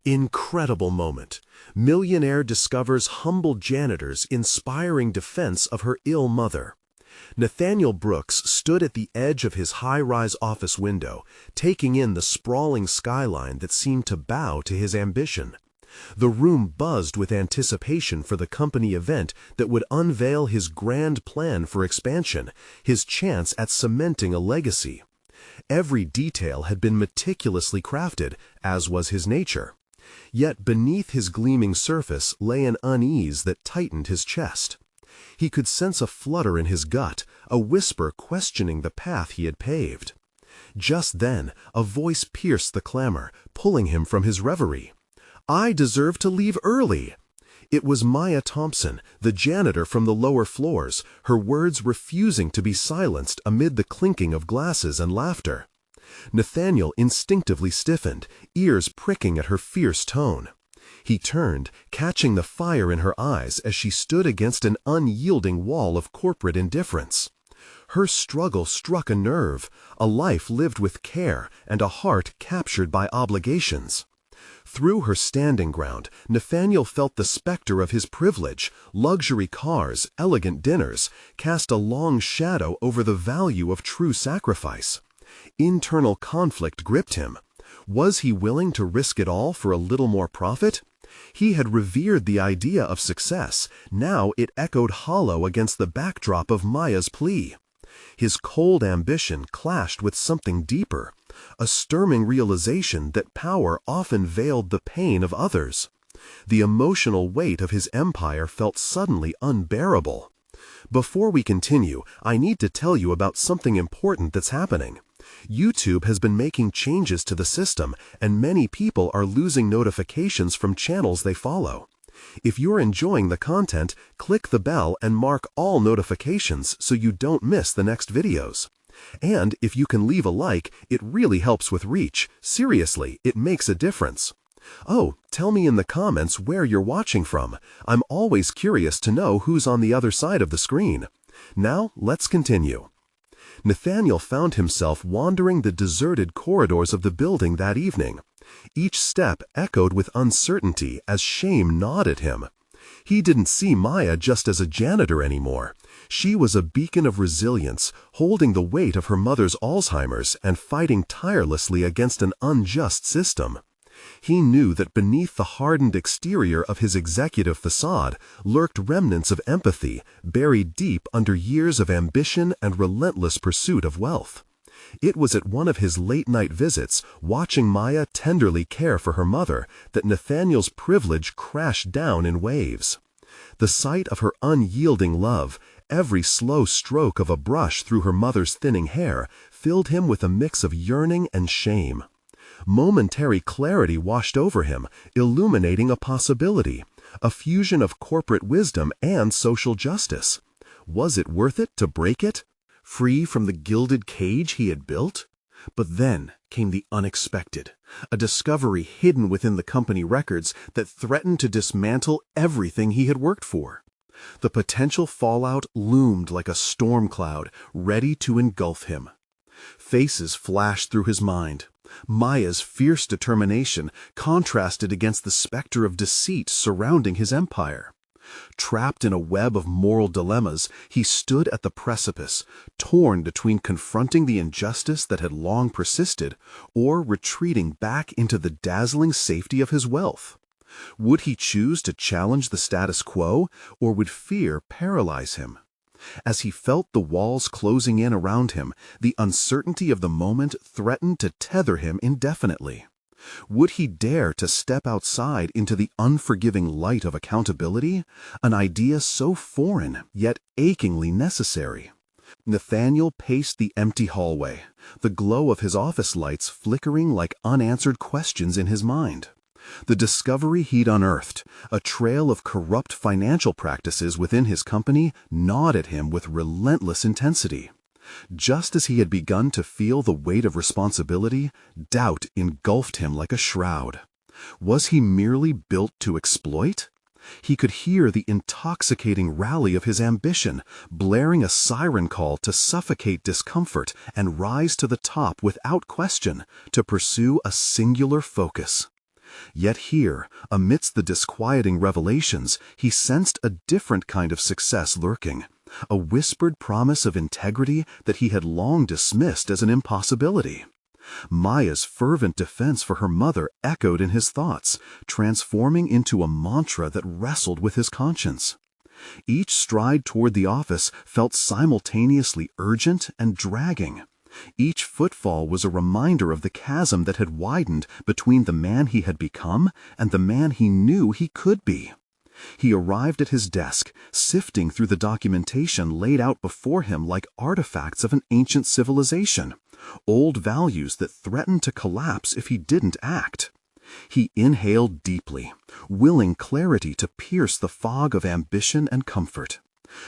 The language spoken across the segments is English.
Incredible moment. Millionaire discovers humble janitor's inspiring defense of her ill mother. Nathaniel Brooks stood at the edge of his high-rise office window, taking in the sprawling skyline that seemed to bow to his ambition. The room buzzed with anticipation for the company event that would unveil his grand plan for expansion, his chance at cementing a legacy. Every detail had been meticulously crafted, as was his nature. Yet beneath his gleaming surface lay an unease that tightened his chest. He could sense a flutter in his gut, a whisper questioning the path he had paved. Just then, a voice pierced the clamor, pulling him from his reverie. "I deserve to leave early." It was Maya Thompson, the janitor from the lower floors, her words refusing to be silenced amid the clinking of glasses and laughter. Nathaniel instinctively stiffened, ears pricking at her fierce tone. He turned, catching the fire in her eyes as she stood against an unyielding wall of corporate indifference. Her struggle struck a nerve, a life lived with care and a heart captured by obligations. Through her standing ground, Nathaniel felt the specter of his privilege, luxury cars, elegant dinners, cast a long shadow over the value of true sacrifice. Internal conflict gripped him. Was he willing to risk it all for a little more profit? He had revered the idea of success. Now it echoed hollow against the backdrop of Maya's plea. His cold ambition clashed with something deeper, a stirring realization that power often veiled the pain of others. The emotional weight of his empire felt suddenly unbearable. Before we continue, I need to tell you about something important that's happening. YouTube has been making changes to the system, and many people are losing notifications from channels they follow. If you're enjoying the content, click the bell and mark all notifications so you don't miss the next videos. And if you can leave a like, it really helps with reach. Seriously, it makes a difference. Oh, tell me in the comments where you're watching from. I'm always curious to know who's on the other side of the screen. Now, let's continue. Nathaniel found himself wandering the deserted corridors of the building that evening. Each step echoed with uncertainty as shame gnawed at him. He didn't see Maya just as a janitor anymore. She was a beacon of resilience, holding the weight of her mother's Alzheimer's and fighting tirelessly against an unjust system. He knew that beneath the hardened exterior of his executive facade lurked remnants of empathy, buried deep under years of ambition and relentless pursuit of wealth. It was at one of his late-night visits, watching Maya tenderly care for her mother, that Nathaniel's privilege crashed down in waves. The sight of her unyielding love, every slow stroke of a brush through her mother's thinning hair, filled him with a mix of yearning and shame. Momentary clarity washed over him, illuminating a possibility, a fusion of corporate wisdom and social justice. Was it worth it to break it, free from the gilded cage he had built? But then came the unexpected, a discovery hidden within the company records that threatened to dismantle everything he had worked for. The potential fallout loomed like a storm cloud, ready to engulf him. Faces flashed through his mind. Maya's fierce determination contrasted against the specter of deceit surrounding his empire. Trapped in a web of moral dilemmas, he stood at the precipice, torn between confronting the injustice that had long persisted or retreating back into the dazzling safety of his wealth. Would he choose to challenge the status quo, or would fear paralyze him? As he felt the walls closing in around him, the uncertainty of the moment threatened to tether him indefinitely. Would he dare to step outside into the unforgiving light of accountability, an idea so foreign yet achingly necessary? Nathaniel paced the empty hallway, the glow of his office lights flickering like unanswered questions in his mind. The discovery he'd unearthed, a trail of corrupt financial practices within his company, gnawed at him with relentless intensity. Just as he had begun to feel the weight of responsibility, doubt engulfed him like a shroud. Was he merely built to exploit? He could hear the intoxicating rally of his ambition, blaring a siren call to suffocate discomfort and rise to the top without question, to pursue a singular focus. Yet here, amidst the disquieting revelations, he sensed a different kind of success lurking, a whispered promise of integrity that he had long dismissed as an impossibility. Maya's fervent defense for her mother echoed in his thoughts, transforming into a mantra that wrestled with his conscience. Each stride toward the office felt simultaneously urgent and dragging. Each footfall was a reminder of the chasm that had widened between the man he had become and the man he knew he could be. He arrived at his desk, sifting through the documentation laid out before him like artifacts of an ancient civilization, old values that threatened to collapse if he didn't act. He inhaled deeply, willing clarity to pierce the fog of ambition and comfort.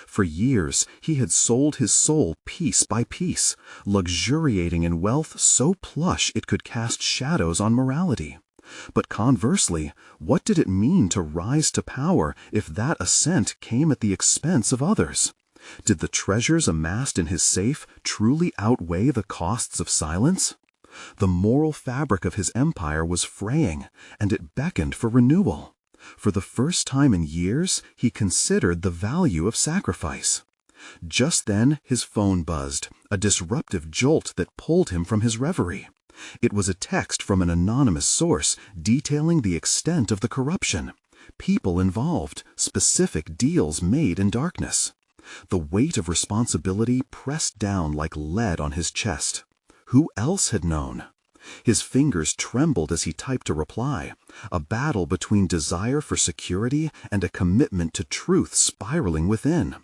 For years, he had sold his soul piece by piece, luxuriating in wealth so plush it could cast shadows on morality. But conversely, what did it mean to rise to power if that ascent came at the expense of others? Did the treasures amassed in his safe truly outweigh the costs of silence? The moral fabric of his empire was fraying, and it beckoned for renewal. For the first time in years, he considered the value of sacrifice. Just then, his phone buzzed, a disruptive jolt that pulled him from his reverie. It was a text from an anonymous source detailing the extent of the corruption, people involved, specific deals made in darkness. The weight of responsibility pressed down like lead on his chest. Who else had known? His fingers trembled as he typed a reply, a battle between desire for security and a commitment to truth spiraling within.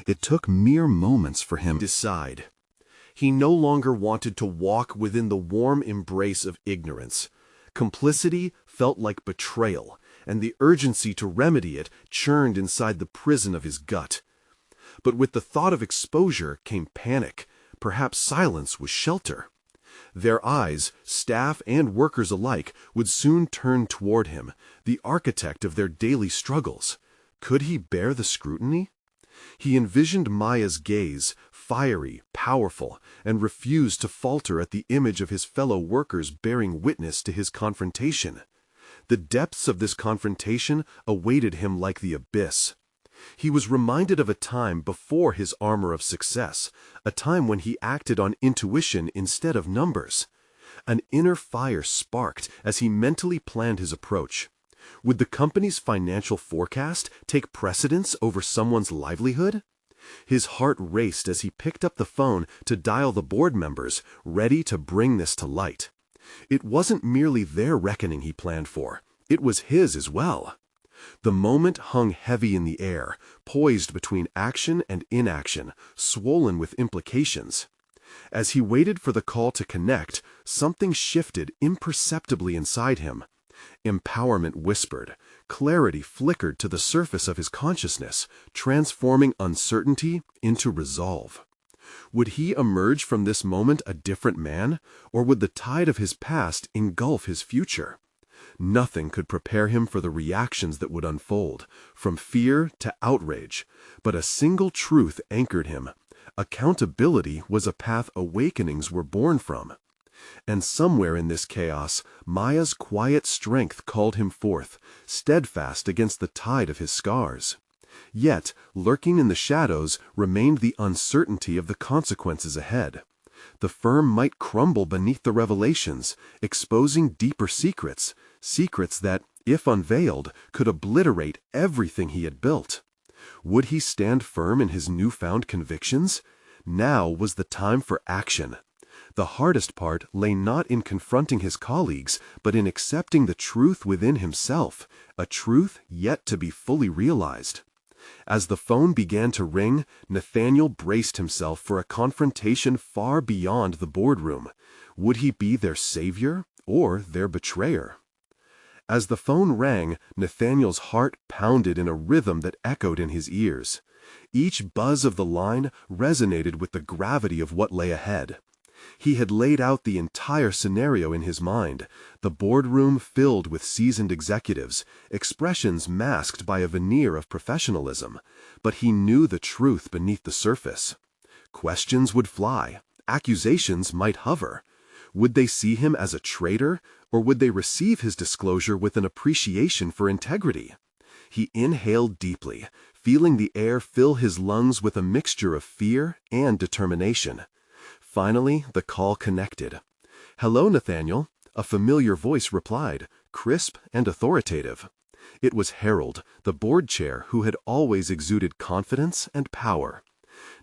It took mere moments for him to decide. He no longer wanted to walk within the warm embrace of ignorance. Complicity felt like betrayal, and the urgency to remedy it churned inside the prison of his gut. But with the thought of exposure came panic. Perhaps silence was shelter. Their eyes, staff and workers alike, would soon turn toward him, the architect of their daily struggles. Could he bear the scrutiny? He envisioned Maya's gaze, fiery, powerful, and refused to falter at the image of his fellow workers bearing witness to his confrontation. The depths of this confrontation awaited him like the abyss. He was reminded of a time before his armor of success, a time when he acted on intuition instead of numbers. An inner fire sparked as he mentally planned his approach. Would the company's financial forecast take precedence over someone's livelihood? His heart raced as he picked up the phone to dial the board members, ready to bring this to light. It wasn't merely their reckoning he planned for, it was his as well. The moment hung heavy in the air, poised between action and inaction, swollen with implications. As he waited for the call to connect, something shifted imperceptibly inside him. Empowerment whispered, clarity flickered to the surface of his consciousness, transforming uncertainty into resolve. Would he emerge from this moment a different man, or would the tide of his past engulf his future? Nothing could prepare him for the reactions that would unfold, from fear to outrage, but a single truth anchored him. Accountability was a path awakenings were born from. And somewhere in this chaos, Maya's quiet strength called him forth, steadfast against the tide of his scars. Yet, lurking in the shadows, remained the uncertainty of the consequences ahead. The firm might crumble beneath the revelations, exposing deeper secrets, secrets that, if unveiled, could obliterate everything he had built. Would he stand firm in his newfound convictions? Now was the time for action. The hardest part lay not in confronting his colleagues, but in accepting the truth within himself, a truth yet to be fully realized. As the phone began to ring, Nathaniel braced himself for a confrontation far beyond the boardroom. Would he be their savior or their betrayer? As the phone rang, Nathaniel's heart pounded in a rhythm that echoed in his ears. Each buzz of the line resonated with the gravity of what lay ahead. He had laid out the entire scenario in his mind, the boardroom filled with seasoned executives, expressions masked by a veneer of professionalism, but he knew the truth beneath the surface. Questions would fly, accusations might hover. Would they see him as a traitor, Or would they receive his disclosure with an appreciation for integrity? He inhaled deeply, feeling the air fill his lungs with a mixture of fear and determination. Finally, the call connected. "Hello, Nathaniel," a familiar voice replied, crisp and authoritative. It was Harold, the board chair who had always exuded confidence and power.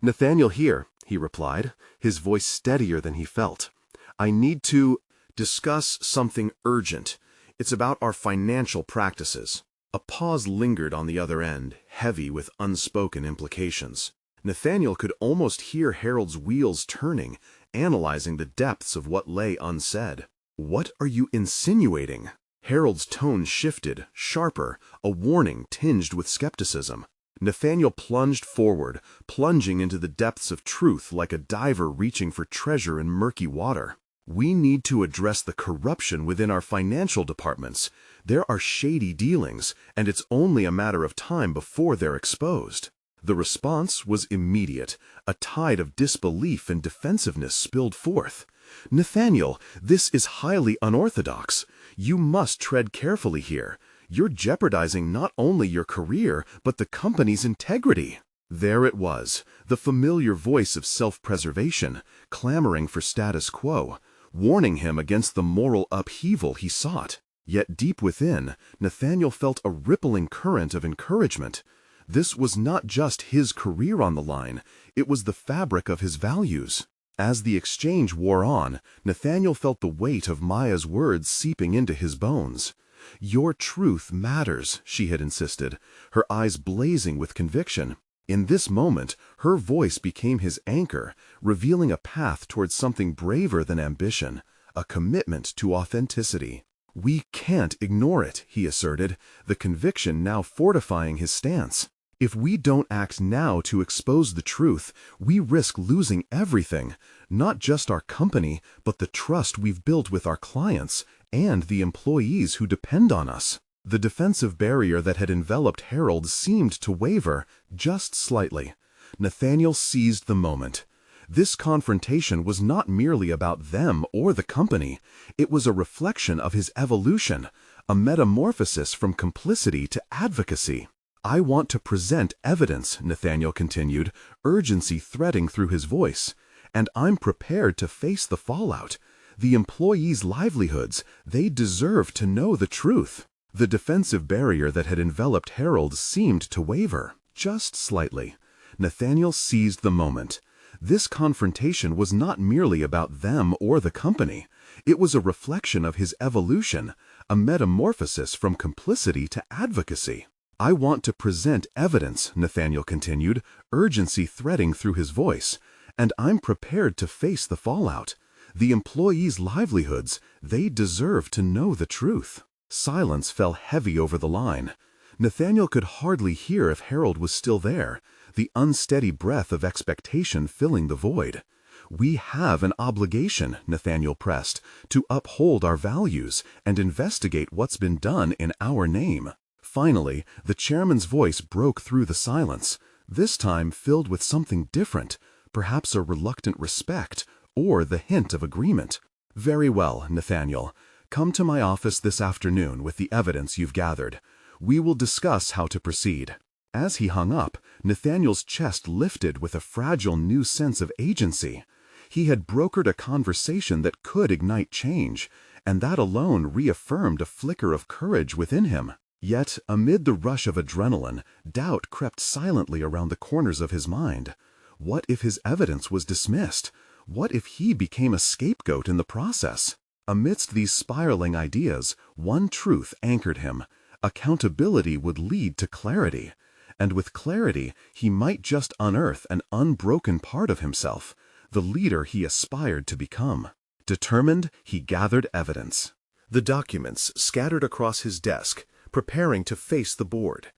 "Nathaniel here," he replied, his voice steadier than he felt. "I need to discuss something urgent. It's about our financial practices." A pause lingered on the other end, heavy with unspoken implications. Nathaniel could almost hear Harold's wheels turning, analyzing the depths of what lay unsaid. "What are you insinuating?" Harold's tone shifted, sharper, a warning tinged with skepticism. Nathaniel plunged forward, plunging into the depths of truth like a diver reaching for treasure in murky water. "We need to address the corruption within our financial departments. There are shady dealings, and it's only a matter of time before they're exposed." The response was immediate. A tide of disbelief and defensiveness spilled forth. "Nathaniel, this is highly unorthodox. You must tread carefully here. You're jeopardizing not only your career, but the company's integrity." There it was, the familiar voice of self-preservation, clamoring for status quo, warning him against the moral upheaval he sought. Yet deep within, Nathaniel felt a rippling current of encouragement. This was not just his career on the line, it was the fabric of his values. As the exchange wore on, Nathaniel felt the weight of Maya's words seeping into his bones. "Your truth matters," she had insisted, her eyes blazing with conviction. In this moment, her voice became his anchor, revealing a path towards something braver than ambition, a commitment to authenticity. "We can't ignore it," he asserted, the conviction now fortifying his stance. "If we don't act now to expose the truth, we risk losing everything, not just our company, but the trust we've built with our clients and the employees who depend on us." The defensive barrier that had enveloped Harold seemed to waver, just slightly. Nathaniel seized the moment. This confrontation was not merely about them or the company. It was a reflection of his evolution, a metamorphosis from complicity to advocacy. "I want to present evidence," Nathaniel continued, urgency threading through his voice. "And I'm prepared to face the fallout. The employees' livelihoods, they deserve to know the truth." The defensive barrier that had enveloped Harold seemed to waver, just slightly. Nathaniel seized the moment. This confrontation was not merely about them or the company. It was a reflection of his evolution, a metamorphosis from complicity to advocacy. "I want to present evidence," Nathaniel continued, urgency threading through his voice, "and I'm prepared to face the fallout. The employees' livelihoods, they deserve to know the truth." Silence fell heavy over the line. Nathaniel could hardly hear if Harold was still there, the unsteady breath of expectation filling the void. "We have an obligation," Nathaniel pressed, "to uphold our values and investigate what's been done in our name." Finally, the chairman's voice broke through the silence, this time filled with something different, perhaps a reluctant respect or the hint of agreement. "Very well, Nathaniel. Come to my office this afternoon with the evidence you've gathered. We will discuss how to proceed." As he hung up, Nathaniel's chest lifted with a fragile new sense of agency. He had brokered a conversation that could ignite change, and that alone reaffirmed a flicker of courage within him. Yet, amid the rush of adrenaline, doubt crept silently around the corners of his mind. What if his evidence was dismissed? What if he became a scapegoat in the process? Amidst these spiraling ideas, one truth anchored him. Accountability would lead to clarity. And with clarity, he might just unearth an unbroken part of himself, the leader he aspired to become. Determined, he gathered evidence. The documents scattered across his desk, preparing to face the board.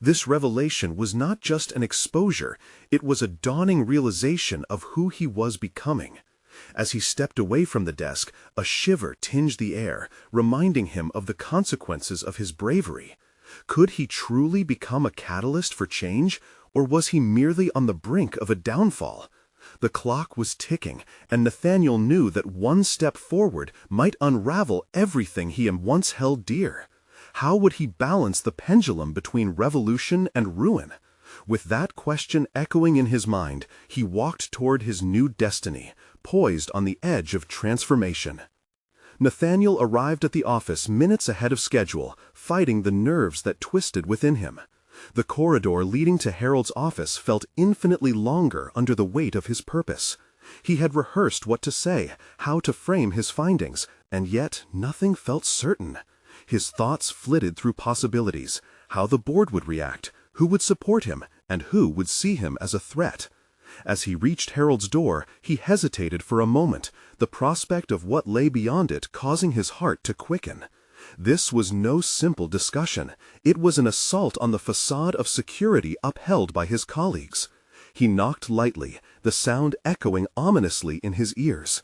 This revelation was not just an exposure, it was a dawning realization of who he was becoming. As he stepped away from the desk, a shiver tinged the air, reminding him of the consequences of his bravery. Could he truly become a catalyst for change, or was he merely on the brink of a downfall? The clock was ticking, and Nathaniel knew that one step forward might unravel everything he once held dear. How would he balance the pendulum between revolution and ruin? With that question echoing in his mind, he walked toward his new destiny, poised on the edge of transformation. Nathaniel arrived at the office minutes ahead of schedule, fighting the nerves that twisted within him. The corridor leading to Harold's office felt infinitely longer under the weight of his purpose. He had rehearsed what to say, how to frame his findings, and yet nothing felt certain. His thoughts flitted through possibilities: how the board would react, who would support him, and who would see him as a threat. As he reached Harold's door, he hesitated for a moment, the prospect of what lay beyond it causing his heart to quicken. This was no simple discussion. It was an assault on the facade of security upheld by his colleagues. He knocked lightly, the sound echoing ominously in his ears.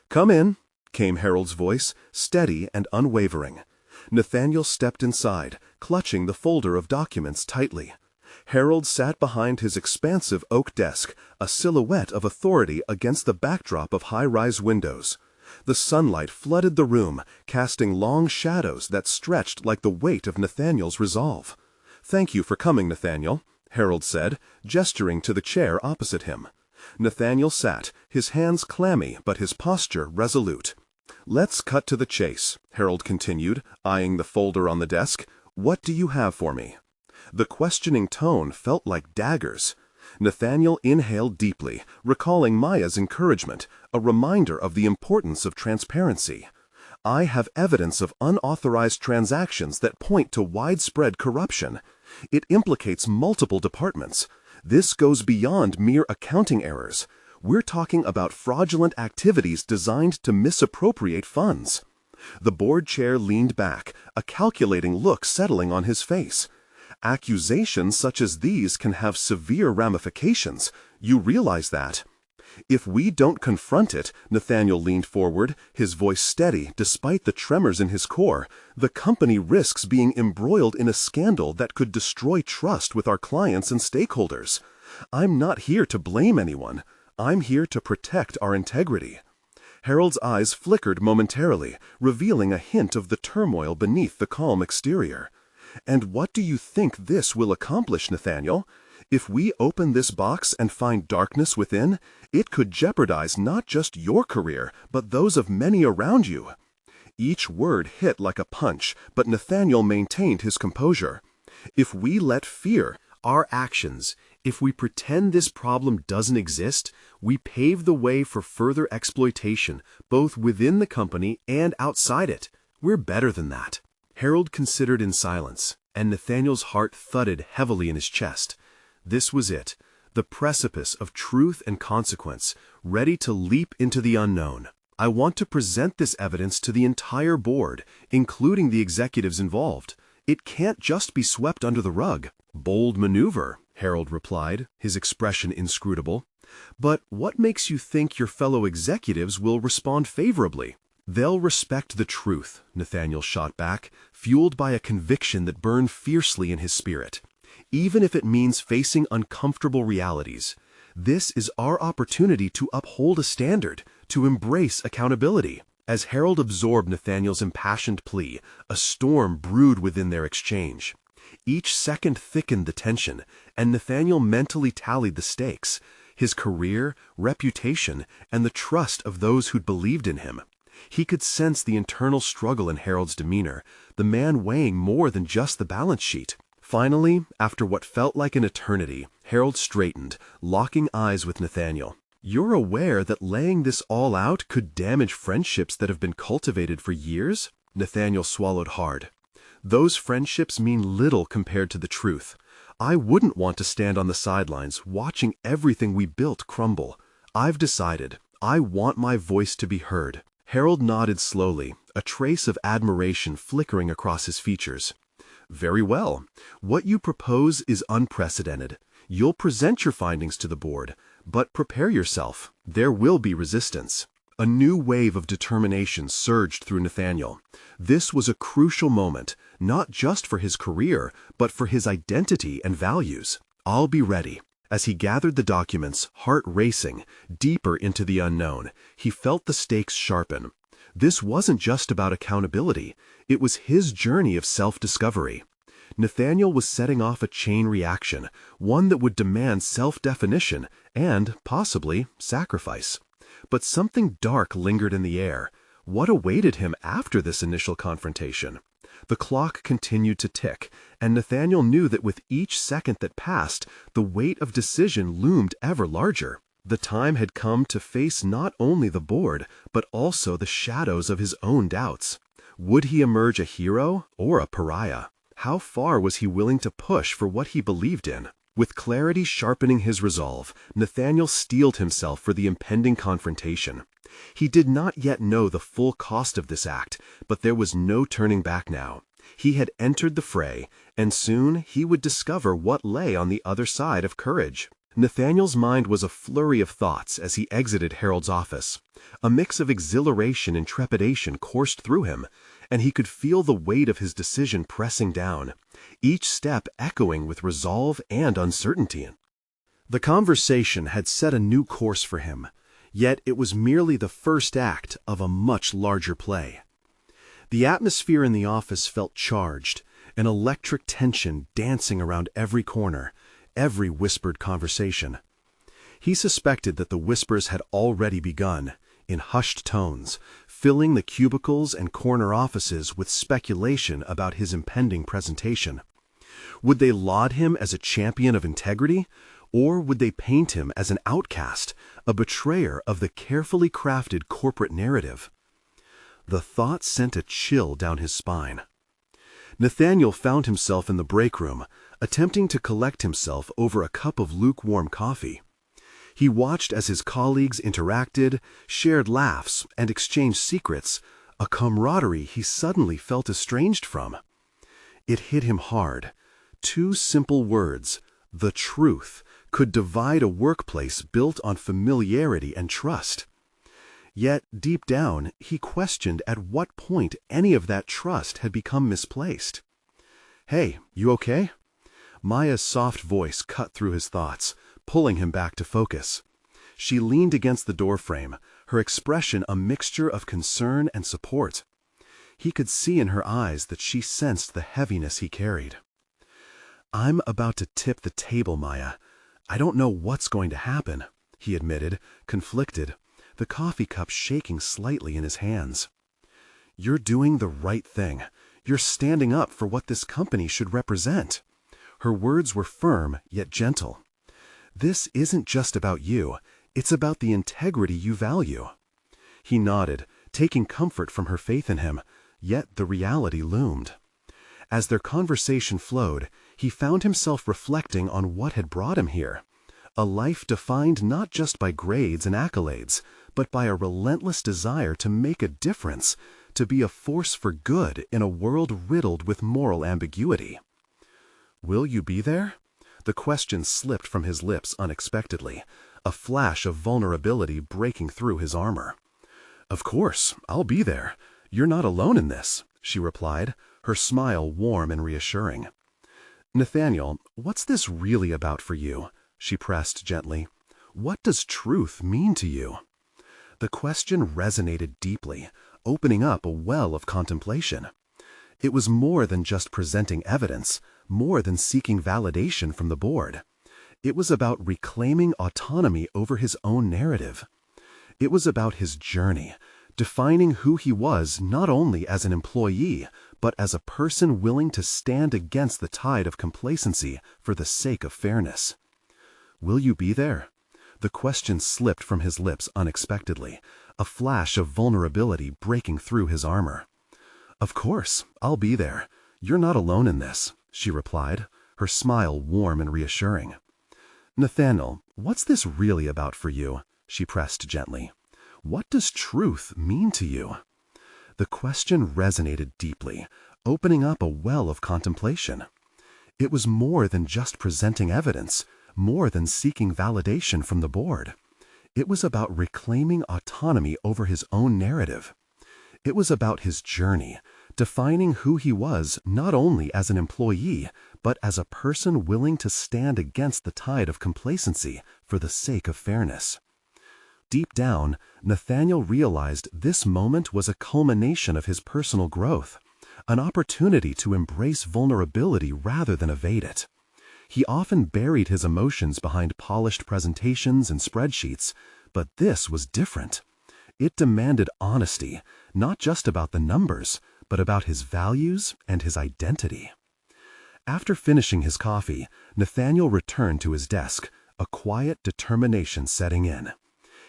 "Come in," came Harold's voice, steady and unwavering. Nathaniel stepped inside, clutching the folder of documents tightly. Harold sat behind his expansive oak desk, a silhouette of authority against the backdrop of high-rise windows. The sunlight flooded the room, casting long shadows that stretched like the weight of Nathaniel's resolve. "Thank you for coming, Nathaniel," Harold said, gesturing to the chair opposite him. Nathaniel sat, his hands clammy but his posture resolute. "Let's cut to the chase," Harold continued, eyeing the folder on the desk. "What do you have for me?" The questioning tone felt like daggers. Nathaniel inhaled deeply, recalling Maya's encouragement, a reminder of the importance of transparency. "I have evidence of unauthorized transactions that point to widespread corruption. It implicates multiple departments. This goes beyond mere accounting errors. We're talking about fraudulent activities designed to misappropriate funds." The board chair leaned back, a calculating look settling on his face. "Accusations such as these can have severe ramifications. You realize that?" "If we don't confront it," Nathaniel leaned forward, his voice steady despite the tremors in his core, "the company risks being embroiled in a scandal that could destroy trust with our clients and stakeholders. I'm not here to blame anyone. I'm here to protect our integrity." Harold's eyes flickered momentarily, revealing a hint of the turmoil beneath the calm exterior. "And what do you think this will accomplish, Nathaniel? If we open this box and find darkness within, it could jeopardize not just your career, but those of many around you." Each word hit like a punch, but Nathaniel maintained his composure. "If we let fear, our actions, if we pretend this problem doesn't exist, we pave the way for further exploitation, both within the company and outside it. We're better than that." Harold considered in silence, and Nathaniel's heart thudded heavily in his chest. This was it, the precipice of truth and consequence, ready to leap into the unknown. "I want to present this evidence to the entire board, including the executives involved. It can't just be swept under the rug." "Bold maneuver," Harold replied, his expression inscrutable. "But what makes you think your fellow executives will respond favorably?" "They'll respect the truth," Nathaniel shot back, fueled by a conviction that burned fiercely in his spirit. "Even if it means facing uncomfortable realities. This is our opportunity to uphold a standard, to embrace accountability." As Harold absorbed Nathaniel's impassioned plea, a storm brewed within their exchange. Each second thickened the tension, and Nathaniel mentally tallied the stakes: his career, reputation, and the trust of those who'd believed in him. He could sense the internal struggle in Harold's demeanor, the man weighing more than just the balance sheet. Finally, after what felt like an eternity, Harold straightened, locking eyes with Nathaniel. "You're aware that laying this all out could damage friendships that have been cultivated for years?" Nathaniel swallowed hard. "Those friendships mean little compared to the truth. I wouldn't want to stand on the sidelines watching everything we built crumble. I've decided. I want my voice to be heard." Harold nodded slowly, a trace of admiration flickering across his features. "Very well. What you propose is unprecedented. You'll present your findings to the board, but prepare yourself. There will be resistance." A new wave of determination surged through Nathaniel. This was a crucial moment, not just for his career, but for his identity and values. "I'll be ready." As he gathered the documents, heart racing, deeper into the unknown, he felt the stakes sharpen. This wasn't just about accountability. It was his journey of self-discovery. Nathaniel was setting off a chain reaction, one that would demand self-definition and, possibly, sacrifice. But something dark lingered in the air. What awaited him after this initial confrontation? The clock continued to tick, and Nathaniel knew that with each second that passed, the weight of decision loomed ever larger. The time had come to face not only the board, but also the shadows of his own doubts. Would he emerge a hero or a pariah? How far was he willing to push for what he believed in? With clarity sharpening his resolve, Nathaniel steeled himself for the impending confrontation. He did not yet know the full cost of this act, but there was no turning back now. He had entered the fray, and soon he would discover what lay on the other side of courage. Nathaniel's mind was a flurry of thoughts as he exited Harold's office. A mix of exhilaration and trepidation coursed through him, and he could feel the weight of his decision pressing down, each step echoing with resolve and uncertainty. The conversation had set a new course for him, yet it was merely the first act of a much larger play. The atmosphere in the office felt charged, an electric tension dancing around every corner, every whispered conversation. He suspected that the whispers had already begun, in hushed tones, filling the cubicles and corner offices with speculation about his impending presentation. Would they laud him as a champion of integrity, or would they paint him as an outcast, a betrayer of the carefully crafted corporate narrative? The thought sent a chill down his spine. Nathaniel found himself in the break room, attempting to collect himself over a cup of lukewarm coffee. He watched as his colleagues interacted, shared laughs, and exchanged secrets, a camaraderie he suddenly felt estranged from. It hit him hard. Two simple words, the truth, could divide a workplace built on familiarity and trust. Yet, deep down, he questioned at what point any of that trust had become misplaced. "Hey, you okay?" Maya's soft voice cut through his thoughts, pulling him back to focus. She leaned against the doorframe, her expression a mixture of concern and support. He could see in her eyes that she sensed the heaviness he carried. "I'm about to tip the table, Maya. I don't know what's going to happen," he admitted, conflicted, the coffee cup shaking slightly in his hands. "You're doing the right thing. You're standing up for what this company should represent." Her words were firm, yet gentle. "This isn't just about you. It's about the integrity you value." He nodded, taking comfort from her faith in him, yet the reality loomed. As their conversation flowed, he found himself reflecting on what had brought him here. A life defined not just by grades and accolades, but by a relentless desire to make a difference, to be a force for good in a world riddled with moral ambiguity. "Will you be there?" The question slipped from his lips unexpectedly, a flash of vulnerability breaking through his armor. "Of course, I'll be there. You're not alone in this," she replied, her smile warm and reassuring. "Nathaniel, what's this really about for you?" she pressed gently. "What does truth mean to you?" The question resonated deeply, opening up a well of contemplation. It was more than just presenting evidence, more than seeking validation from the board. It was about reclaiming autonomy over his own narrative. It was about his journey, defining who he was not only as an employee, but as a person willing to stand against the tide of complacency for the sake of fairness. "Will you be there?" The question slipped from his lips unexpectedly, a flash of vulnerability breaking through his armor. "Of course, I'll be there. You're not alone in this," she replied, her smile warm and reassuring. "Nathaniel, what's this really about for you?" she pressed gently. "What does truth mean to you?" The question resonated deeply, opening up a well of contemplation. It was more than just presenting evidence, more than seeking validation from the board. It was about reclaiming autonomy over his own narrative. It was about his journey, defining who he was not only as an employee, but as a person willing to stand against the tide of complacency for the sake of fairness. Deep down, Nathaniel realized this moment was a culmination of his personal growth, an opportunity to embrace vulnerability rather than evade it. He often buried his emotions behind polished presentations and spreadsheets, but this was different. It demanded honesty, not just about the numbers, but about his values and his identity. After finishing his coffee, Nathaniel returned to his desk, a quiet determination setting in.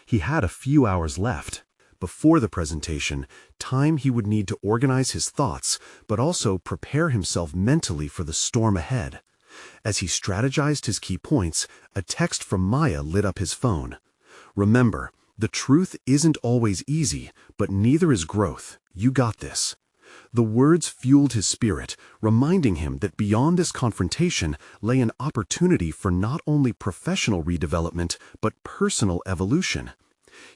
He had a few hours left. Before the presentation, time he would need to organize his thoughts, but also prepare himself mentally for the storm ahead. As he strategized his key points, a text from Maya lit up his phone. "Remember, the truth isn't always easy, but neither is growth. You got this." The words fueled his spirit, reminding him that beyond this confrontation lay an opportunity for not only professional redevelopment, but personal evolution.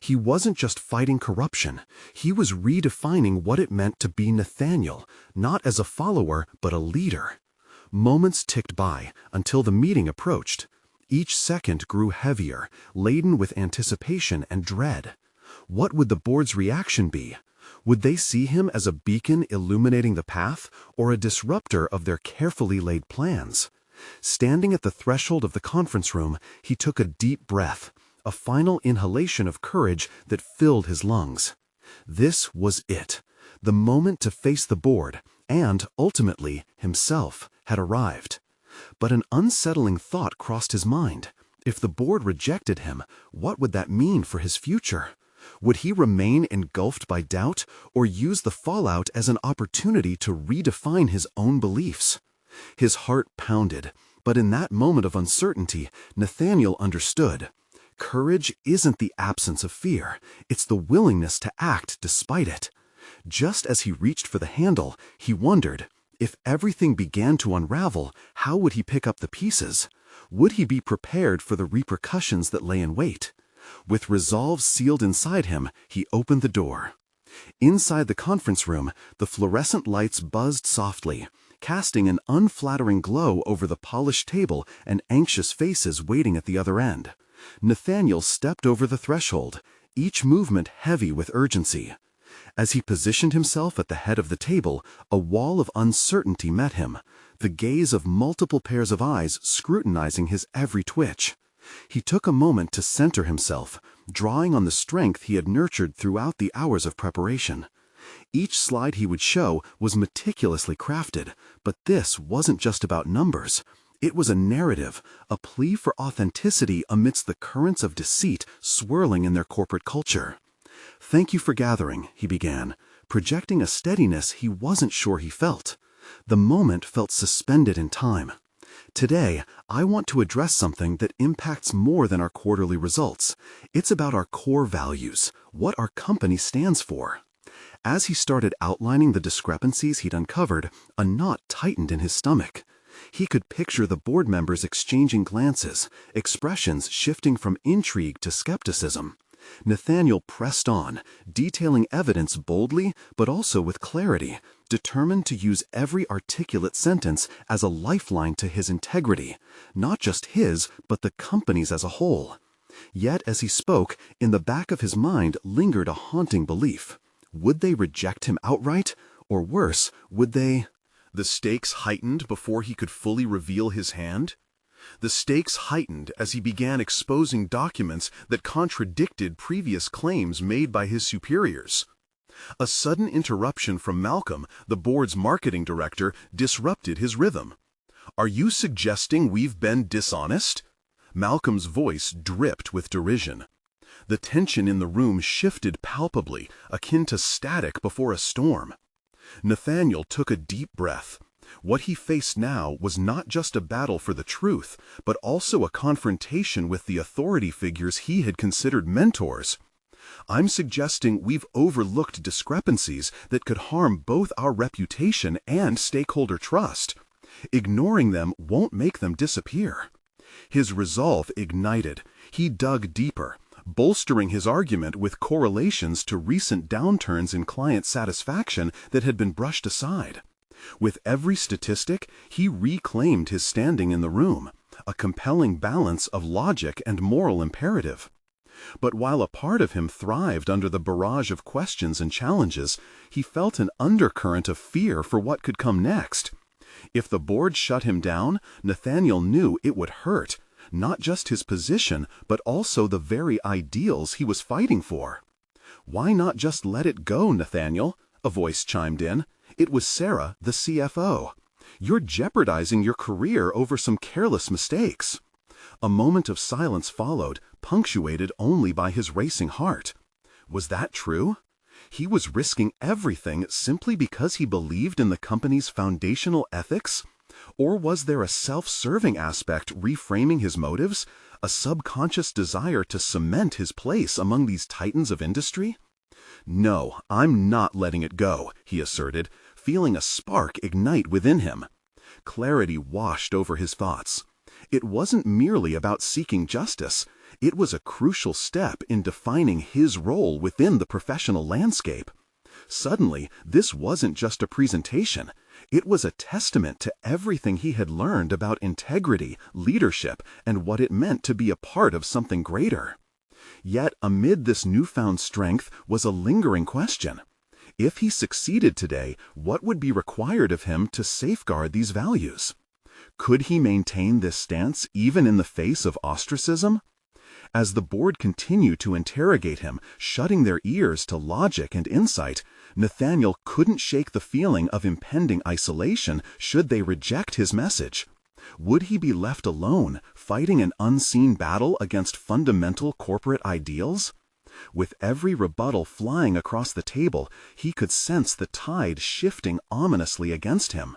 He wasn't just fighting corruption, he was redefining what it meant to be Nathaniel, not as a follower, but a leader. Moments ticked by until the meeting approached. Each second grew heavier, laden with anticipation and dread. What would the board's reaction be? Would they see him as a beacon illuminating the path, or a disruptor of their carefully laid plans? Standing at the threshold of the conference room, he took a deep breath, a final inhalation of courage that filled his lungs. This was it. The moment to face the board, and, ultimately, himself, had arrived. But an unsettling thought crossed his mind. If the board rejected him, what would that mean for his future? Would he remain engulfed by doubt, or use the fallout as an opportunity to redefine his own beliefs? His heart pounded, but in that moment of uncertainty, Nathaniel understood. Courage isn't the absence of fear, it's the willingness to act despite it. Just as he reached for the handle, he wondered, if everything began to unravel, how would he pick up the pieces? Would he be prepared for the repercussions that lay in wait? With resolve sealed inside him, he opened the door. Inside the conference room, the fluorescent lights buzzed softly, casting an unflattering glow over the polished table and anxious faces waiting at the other end. Nathaniel stepped over the threshold, each movement heavy with urgency. As he positioned himself at the head of the table, a wall of uncertainty met him, the gaze of multiple pairs of eyes scrutinizing his every twitch. He took a moment to center himself, drawing on the strength he had nurtured throughout the hours of preparation. Each slide he would show was meticulously crafted, but this wasn't just about numbers. It was a narrative, a plea for authenticity amidst the currents of deceit swirling in their corporate culture. "Thank you for gathering," he began, projecting a steadiness he wasn't sure he felt. The moment felt suspended in time. "Today, I want to address something that impacts more than our quarterly results. It's about our core values, what our company stands for." As he started outlining the discrepancies he'd uncovered, a knot tightened in his stomach. He could picture the board members exchanging glances, expressions shifting from intrigue to skepticism. Nathaniel pressed on, detailing evidence boldly but also with clarity, determined to use every articulate sentence as a lifeline to his integrity, not just his, but the company's as a whole. Yet as he spoke, in the back of his mind lingered a haunting belief. Would they reject him outright? Or worse, would they— The stakes heightened before he could fully reveal his hand. The stakes heightened as he began exposing documents that contradicted previous claims made by his superiors. A sudden interruption from Malcolm, the board's marketing director, disrupted his rhythm. "Are you suggesting we've been dishonest?" Malcolm's voice dripped with derision. The tension in the room shifted palpably, akin to static before a storm. Nathaniel took a deep breath. What he faced now was not just a battle for the truth, but also a confrontation with the authority figures he had considered mentors. "I'm suggesting we've overlooked discrepancies that could harm both our reputation and stakeholder trust. Ignoring them won't make them disappear." His resolve ignited. He dug deeper, bolstering his argument with correlations to recent downturns in client satisfaction that had been brushed aside. With every statistic, he reclaimed his standing in the room, a compelling balance of logic and moral imperative. But while a part of him thrived under the barrage of questions and challenges, he felt an undercurrent of fear for what could come next. If the board shut him down, Nathaniel knew it would hurt, not just his position, but also the very ideals he was fighting for. "Why not just let it go, Nathaniel?" a voice chimed in. It was Sarah, the CFO. "You're jeopardizing your career over some careless mistakes." A moment of silence followed, punctuated only by his racing heart. Was that true? He was risking everything simply because he believed in the company's foundational ethics? Or was there a self-serving aspect reframing his motives, a subconscious desire to cement his place among these titans of industry? "No, I'm not letting it go," he asserted, feeling a spark ignite within him. Clarity washed over his thoughts. It wasn't merely about seeking justice. It was a crucial step in defining his role within the professional landscape. Suddenly, this wasn't just a presentation. It was a testament to everything he had learned about integrity, leadership, and what it meant to be a part of something greater. Yet, amid this newfound strength was a lingering question. If he succeeded today, what would be required of him to safeguard these values? Could he maintain this stance even in the face of ostracism? As the board continued to interrogate him, shutting their ears to logic and insight, Nathaniel couldn't shake the feeling of impending isolation should they reject his message. Would he be left alone, fighting an unseen battle against fundamental corporate ideals? With every rebuttal flying across the table, he could sense the tide shifting ominously against him.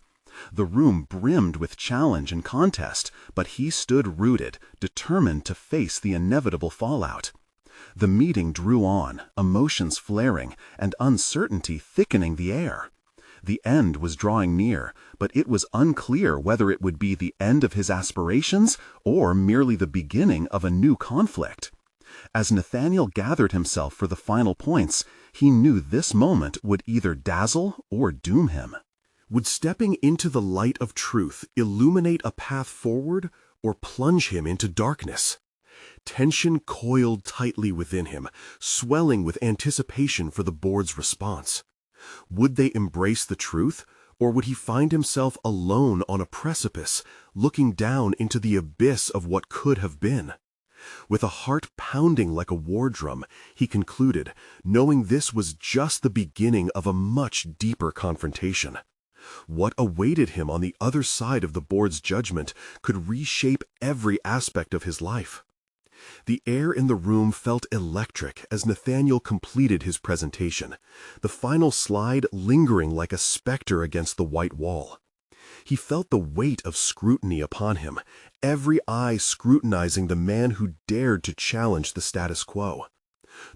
The room brimmed with challenge and contest, but he stood rooted, determined to face the inevitable fallout. The meeting drew on, emotions flaring, and uncertainty thickening the air. The end was drawing near, but it was unclear whether it would be the end of his aspirations or merely the beginning of a new conflict. As Nathaniel gathered himself for the final points, he knew this moment would either dazzle or doom him. Would stepping into the light of truth illuminate a path forward or plunge him into darkness? Tension coiled tightly within him, swelling with anticipation for the board's response. Would they embrace the truth, or would he find himself alone on a precipice, looking down into the abyss of what could have been? With a heart pounding like a war drum, he concluded, knowing this was just the beginning of a much deeper confrontation. What awaited him on the other side of the board's judgment could reshape every aspect of his life. The air in the room felt electric as Nathaniel completed his presentation, the final slide lingering like a specter against the white wall. He felt the weight of scrutiny upon him, every eye scrutinizing the man who dared to challenge the status quo.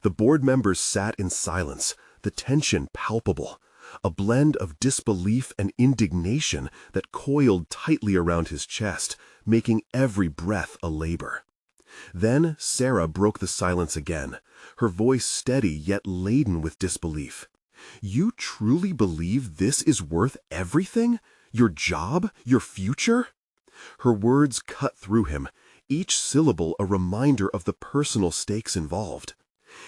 The board members sat in silence, the tension palpable, a blend of disbelief and indignation that coiled tightly around his chest, making every breath a labor. Then Sarah broke the silence again, her voice steady yet laden with disbelief. "You truly believe this is worth everything? Your job? Your future?" Her words cut through him, each syllable a reminder of the personal stakes involved.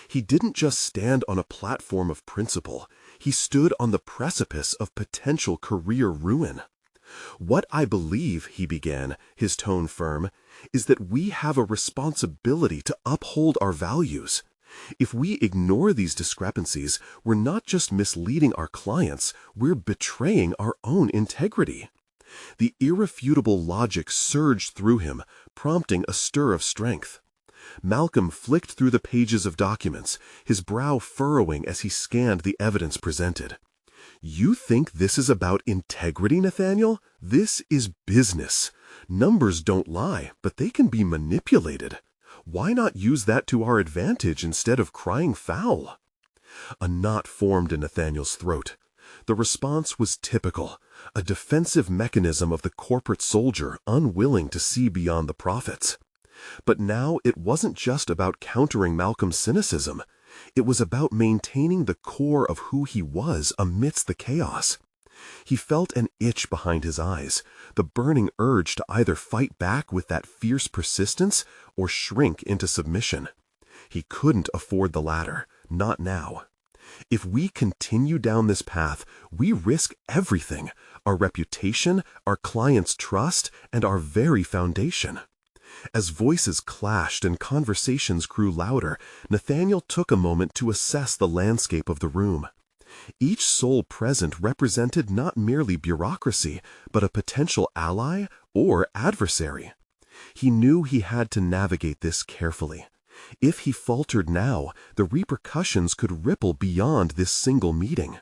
He didn't just stand on a platform of principle, he stood on the precipice of potential career ruin. "What I believe," he began, his tone firm, "is that we have a responsibility to uphold our values. If we ignore these discrepancies, we're not just misleading our clients, we're betraying our own integrity." The irrefutable logic surged through him, prompting a stir of strength. Malcolm flicked through the pages of documents, his brow furrowing as he scanned the evidence presented. "You think this is about integrity, Nathaniel? This is business. Numbers don't lie, but they can be manipulated. Why not use that to our advantage instead of crying foul?" A knot formed in Nathaniel's throat. The response was typical, a defensive mechanism of the corporate soldier unwilling to see beyond the profits. But now it wasn't just about countering Malcolm's cynicism. It was about maintaining the core of who he was amidst the chaos. He felt an itch behind his eyes, the burning urge to either fight back with that fierce persistence or shrink into submission. He couldn't afford the latter, not now. If we continue down this path, we risk everything: our reputation, our clients' trust, and our very foundation. As voices clashed and conversations grew louder, Nathaniel took a moment to assess the landscape of the room. Each soul present represented not merely bureaucracy, but a potential ally or adversary. He knew he had to navigate this carefully. If he faltered now, the repercussions could ripple beyond this single meeting.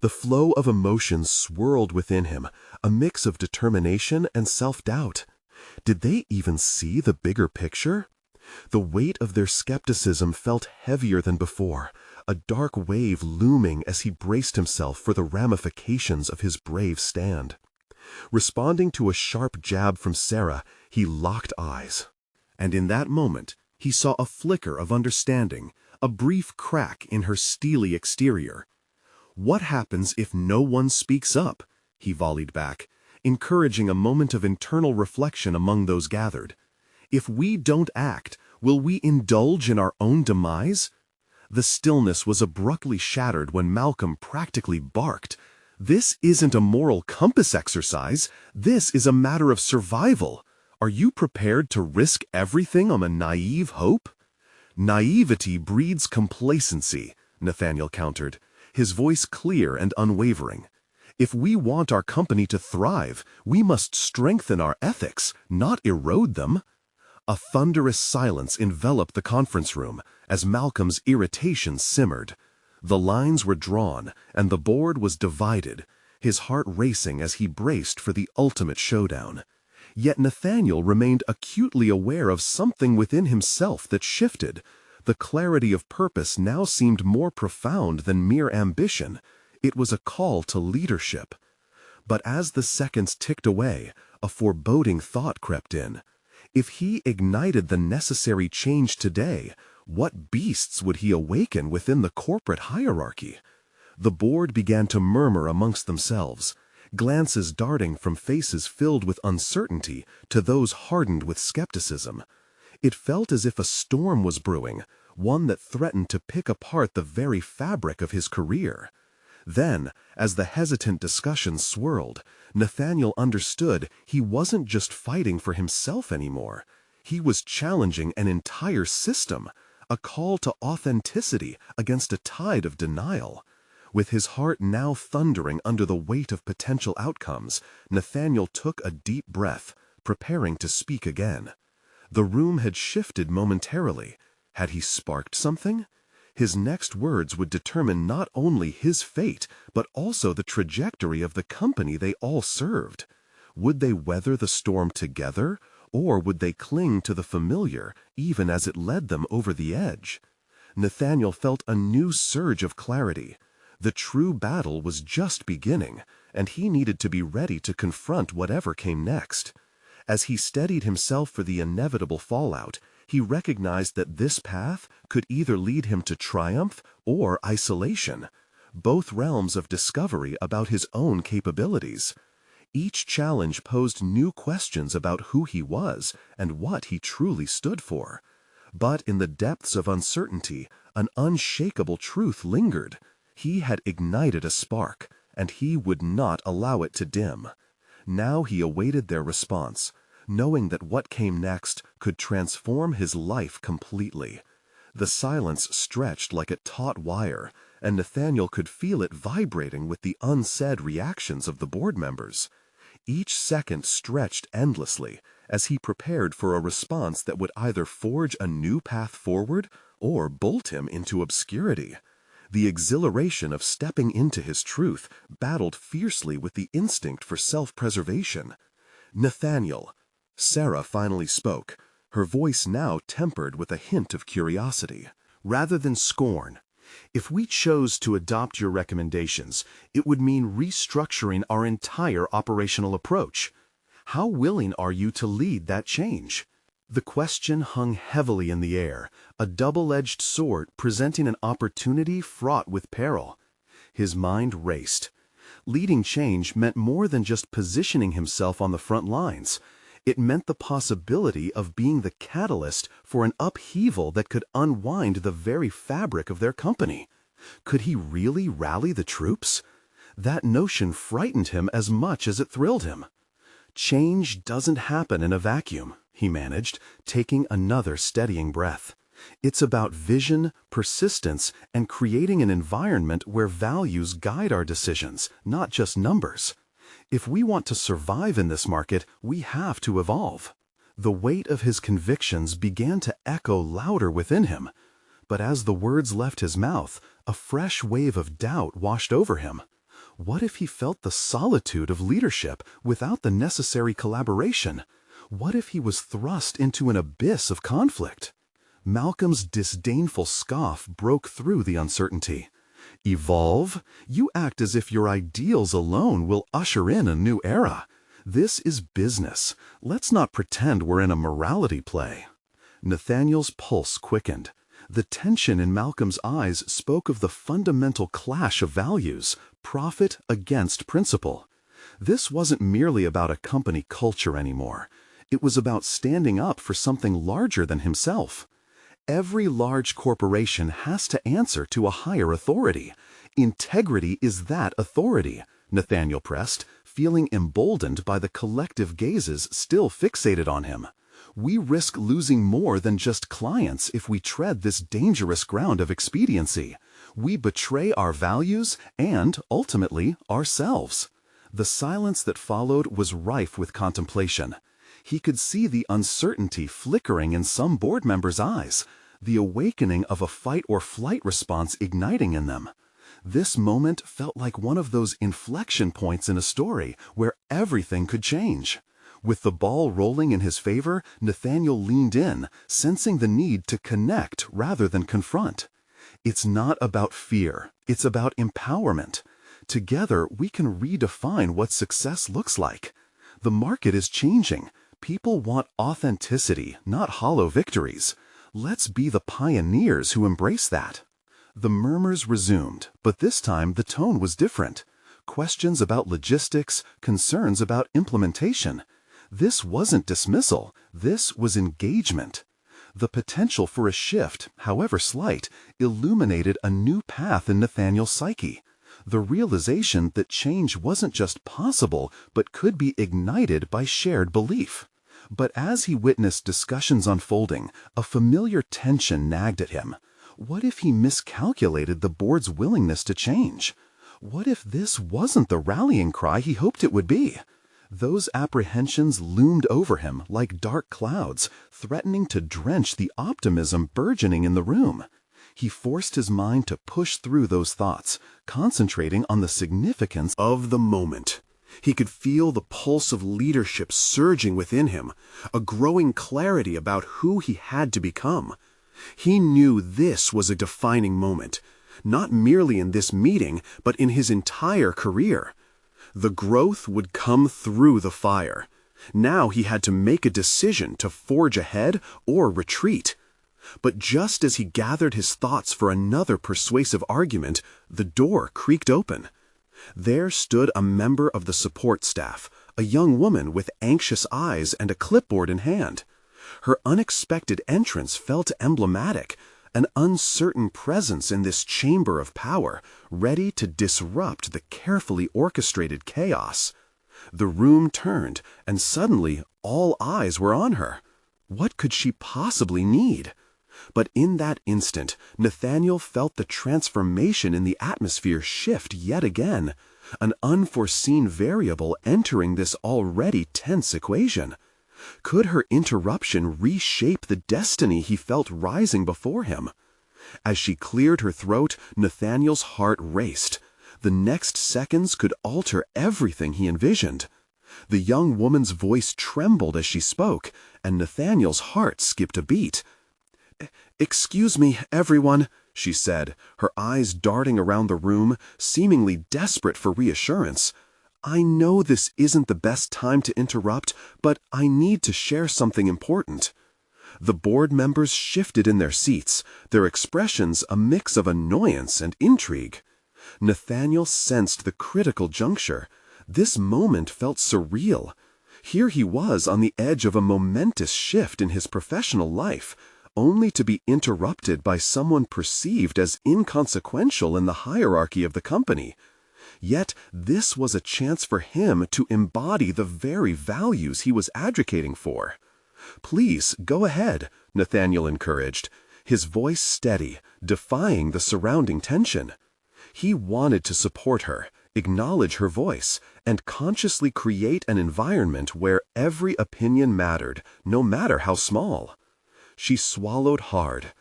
The flow of emotions swirled within him, a mix of determination and self-doubt. Did they even see the bigger picture? The weight of their skepticism felt heavier than before, a dark wave looming as he braced himself for the ramifications of his brave stand. Responding to a sharp jab from Sarah, he locked eyes. And in that moment, he saw a flicker of understanding, a brief crack in her steely exterior. "What happens if no one speaks up?" he volleyed back, encouraging a moment of internal reflection among those gathered. "If we don't act, will we indulge in our own demise?" The stillness was abruptly shattered when Malcolm practically barked, "This isn't a moral compass exercise. This is a matter of survival. Are you prepared to risk everything on a naive hope?" "Naivety breeds complacency," Nathaniel countered, his voice clear and unwavering. "If we want our company to thrive, we must strengthen our ethics, not erode them." A thunderous silence enveloped the conference room as Malcolm's irritation simmered. The lines were drawn, and the board was divided, his heart racing as he braced for the ultimate showdown. Yet Nathaniel remained acutely aware of something within himself that shifted. The clarity of purpose now seemed more profound than mere ambition. It was a call to leadership. But as the seconds ticked away, a foreboding thought crept in. If he ignited the necessary change today, what beasts would he awaken within the corporate hierarchy? The board began to murmur amongst themselves, glances darting from faces filled with uncertainty to those hardened with skepticism. It felt as if a storm was brewing, one that threatened to pick apart the very fabric of his career. Then, as the hesitant discussions swirled, Nathaniel understood he wasn't just fighting for himself anymore. He was challenging an entire system, a call to authenticity against a tide of denial. With his heart now thundering under the weight of potential outcomes, Nathaniel took a deep breath, preparing to speak again. The room had shifted momentarily. Had he sparked something? His next words would determine not only his fate, but also the trajectory of the company they all served. Would they weather the storm together, or would they cling to the familiar, even as it led them over the edge? Nathaniel felt a new surge of clarity. The true battle was just beginning, and he needed to be ready to confront whatever came next. As he steadied himself for the inevitable fallout, he recognized that this path could either lead him to triumph or isolation, both realms of discovery about his own capabilities. Each challenge posed new questions about who he was and what he truly stood for. But in the depths of uncertainty, an unshakable truth lingered. He had ignited a spark, and he would not allow it to dim. Now he awaited their response, knowing that what came next could transform his life completely. The silence stretched like a taut wire, and Nathaniel could feel it vibrating with the unsaid reactions of the board members. Each second stretched endlessly as he prepared for a response that would either forge a new path forward or bolt him into obscurity. The exhilaration of stepping into his truth battled fiercely with the instinct for self-preservation. "Nathaniel," Sarah finally spoke, her voice now tempered with a hint of curiosity. "Rather than scorn, if we chose to adopt your recommendations, it would mean restructuring our entire operational approach. How willing are you to lead that change?" The question hung heavily in the air, a double-edged sword presenting an opportunity fraught with peril. His mind raced. Leading change meant more than just positioning himself on the front lines. It meant the possibility of being the catalyst for an upheaval that could unwind the very fabric of their company. Could he really rally the troops? That notion frightened him as much as it thrilled him. Change doesn't happen in a vacuum, he managed, taking another steadying breath. It's about vision, persistence, and creating an environment where values guide our decisions, not just numbers. If we want to survive in this market, we have to evolve. The weight of his convictions began to echo louder within him. But as the words left his mouth, a fresh wave of doubt washed over him. What if he felt the solitude of leadership without the necessary collaboration? What if he was thrust into an abyss of conflict? Malcolm's disdainful scoff broke through the uncertainty. Evolve? You act as if your ideals alone will usher in a new era. This is business. Let's not pretend we're in a morality play. Nathaniel's pulse quickened. The tension in Malcolm's eyes spoke of the fundamental clash of values, profit against principle. This wasn't merely about a company culture anymore. It was about standing up for something larger than himself. Every large corporation has to answer to a higher authority. Integrity is that authority, Nathaniel pressed, feeling emboldened by the collective gazes still fixated on him. We risk losing more than just clients if we tread this dangerous ground of expediency. We betray our values and, ultimately, ourselves. The silence that followed was rife with contemplation. He could see the uncertainty flickering in some board members' eyes, the awakening of a fight-or-flight response igniting in them. This moment felt like one of those inflection points in a story where everything could change. With the ball rolling in his favor, Nathaniel leaned in, sensing the need to connect rather than confront. It's not about fear, it's about empowerment. Together, we can redefine what success looks like. The market is changing. People want authenticity, not hollow victories. Let's be the pioneers who embrace that. The murmurs resumed, but this time the tone was different. Questions about logistics, concerns about implementation. This wasn't dismissal, this was engagement. The potential for a shift, however slight, illuminated a new path in Nathaniel's psyche. The realization that change wasn't just possible, but could be ignited by shared belief. But as he witnessed discussions unfolding, a familiar tension nagged at him. What if he miscalculated the board's willingness to change? What if this wasn't the rallying cry he hoped it would be? Those apprehensions loomed over him like dark clouds, threatening to drench the optimism burgeoning in the room. He forced his mind to push through those thoughts, concentrating on the significance of the moment. He could feel the pulse of leadership surging within him, a growing clarity about who he had to become. He knew this was a defining moment, not merely in this meeting, but in his entire career. The growth would come through the fire. Now he had to make a decision to forge ahead or retreat. But just as he gathered his thoughts for another persuasive argument, the door creaked open. There stood a member of the support staff, a young woman with anxious eyes and a clipboard in hand. Her unexpected entrance felt emblematic, an uncertain presence in this chamber of power, ready to disrupt the carefully orchestrated chaos. The room turned, and suddenly all eyes were on her. What could she possibly need? But in that instant, Nathaniel felt the transformation in the atmosphere shift yet again, an unforeseen variable entering this already tense equation. Could her interruption reshape the destiny he felt rising before him? As she cleared her throat, Nathaniel's heart raced. The next seconds could alter everything he envisioned. The young woman's voice trembled as she spoke, and Nathaniel's heart skipped a beat. "Excuse me, everyone," she said, her eyes darting around the room, seemingly desperate for reassurance. "I know this isn't the best time to interrupt, but I need to share something important." The board members shifted in their seats, their expressions a mix of annoyance and intrigue. Nathaniel sensed the critical juncture. This moment felt surreal. Here he was on the edge of a momentous shift in his professional life, only to be interrupted by someone perceived as inconsequential in the hierarchy of the company. Yet this was a chance for him to embody the very values he was advocating for. "Please, go ahead," Nathaniel encouraged, his voice steady, defying the surrounding tension. He wanted to support her, acknowledge her voice, and consciously create an environment where every opinion mattered, no matter how small. She swallowed hard.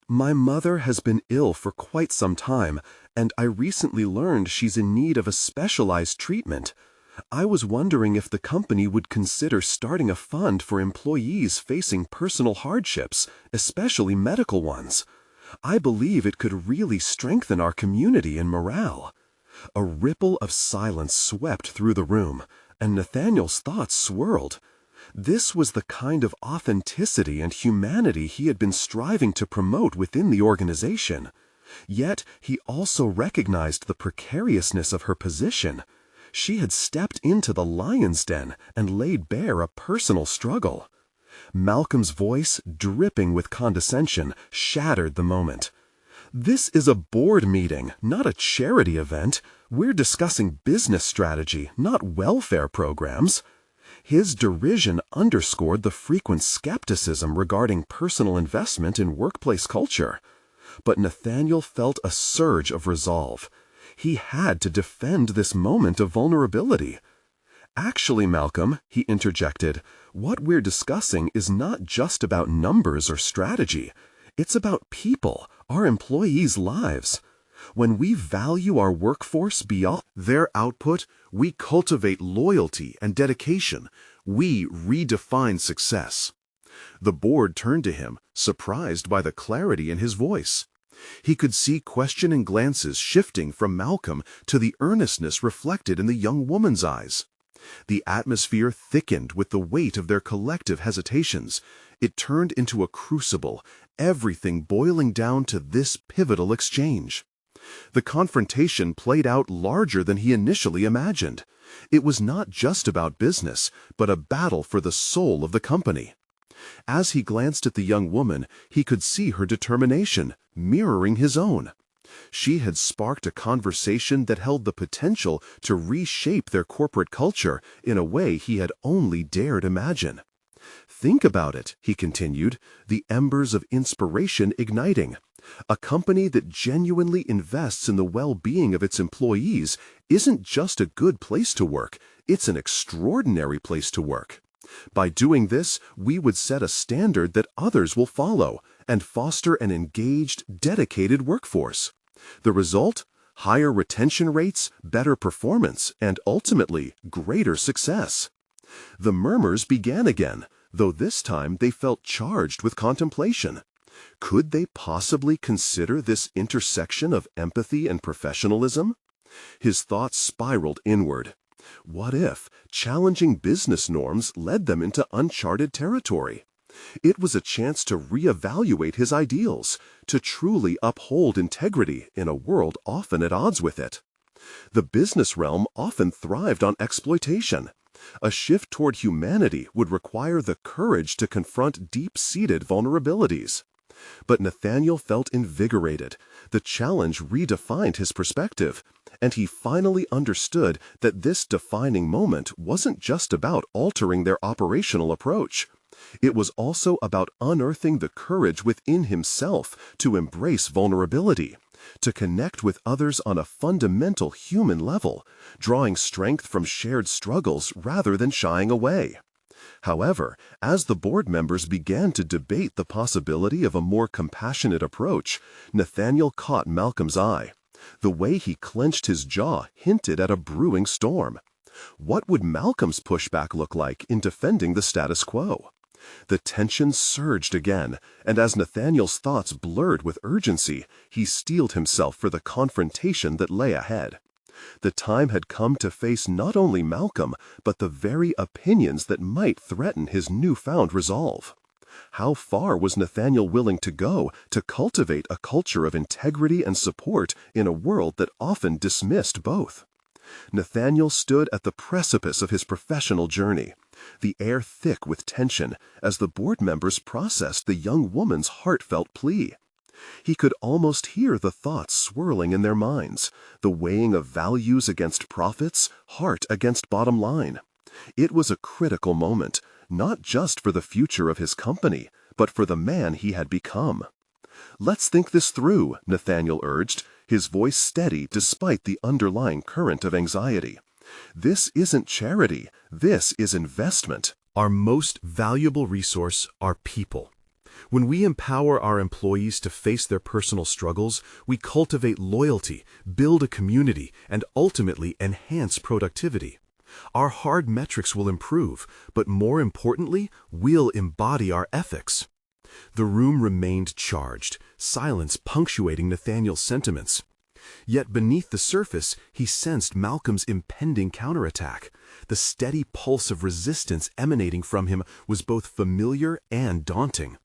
"My mother has been ill for quite some time, and I recently learned she's in need of a specialized treatment. I was wondering if the company would consider starting a fund for employees facing personal hardships, especially medical ones. I believe it could really strengthen our community and morale." A ripple of silence swept through the room, and Nathaniel's thoughts swirled. This was the kind of authenticity and humanity he had been striving to promote within the organization. Yet he also recognized the precariousness of her position. She had stepped into the lion's den and laid bare a personal struggle. Malcolm's voice, dripping with condescension, shattered the moment. "This is a board meeting, not a charity event. We're discussing business strategy, not welfare programs." His derision underscored the frequent skepticism regarding personal investment in workplace culture. But Nathaniel felt a surge of resolve. He had to defend this moment of vulnerability. "Actually, Malcolm," he interjected, "what we're discussing is not just about numbers or strategy. It's about people, our employees' lives. When we value our workforce beyond their output, we cultivate loyalty and dedication. We redefine success." The board turned to him, surprised by the clarity in his voice. He could see questioning glances shifting from Malcolm to the earnestness reflected in the young woman's eyes. The atmosphere thickened with the weight of their collective hesitations. It turned into a crucible, everything boiling down to this pivotal exchange. The confrontation played out larger than he initially imagined. It was not just about business, but a battle for the soul of the company. As he glanced at the young woman, he could see her determination, mirroring his own. She had sparked a conversation that held the potential to reshape their corporate culture in a way he had only dared imagine. "Think about it," he continued, the embers of inspiration igniting. "A company that genuinely invests in the well-being of its employees isn't just a good place to work, it's an extraordinary place to work. By doing this, we would set a standard that others will follow and foster an engaged, dedicated workforce. The result? Higher retention rates, better performance, and ultimately, greater success." The murmurs began again, though this time they felt charged with contemplation. Could they possibly consider this intersection of empathy and professionalism? His thoughts spiraled inward. What if challenging business norms led them into uncharted territory? It was a chance to reevaluate his ideals, to truly uphold integrity in a world often at odds with it. The business realm often thrived on exploitation. A shift toward humanity would require the courage to confront deep-seated vulnerabilities. But Nathaniel felt invigorated. The challenge redefined his perspective, and he finally understood that this defining moment wasn't just about altering their operational approach. It was also about unearthing the courage within himself to embrace vulnerability, to connect with others on a fundamental human level, drawing strength from shared struggles rather than shying away. However, as the board members began to debate the possibility of a more compassionate approach, Nathaniel caught Malcolm's eye. The way he clenched his jaw hinted at a brewing storm. What would Malcolm's pushback look like in defending the status quo? The tension surged again, and as Nathaniel's thoughts blurred with urgency, he steeled himself for the confrontation that lay ahead. The time had come to face not only Malcolm, but the very opinions that might threaten his newfound resolve. How far was Nathaniel willing to go to cultivate a culture of integrity and support in a world that often dismissed both? Nathaniel stood at the precipice of his professional journey, the air thick with tension as the board members processed the young woman's heartfelt plea. He could almost hear the thoughts swirling in their minds, the weighing of values against profits, heart against bottom line. It was a critical moment, not just for the future of his company, but for the man he had become. "Let's think this through," Nathaniel urged, his voice steady despite the underlying current of anxiety. "This isn't charity, this is investment." Our most valuable resource are people. When we empower our employees to face their personal struggles, we cultivate loyalty, build a community, and ultimately enhance productivity. Our hard metrics will improve, but more importantly, we'll embody our ethics. The room remained charged, silence punctuating Nathaniel's sentiments. Yet beneath the surface, he sensed Malcolm's impending counterattack. The steady pulse of resistance emanating from him was both familiar and daunting.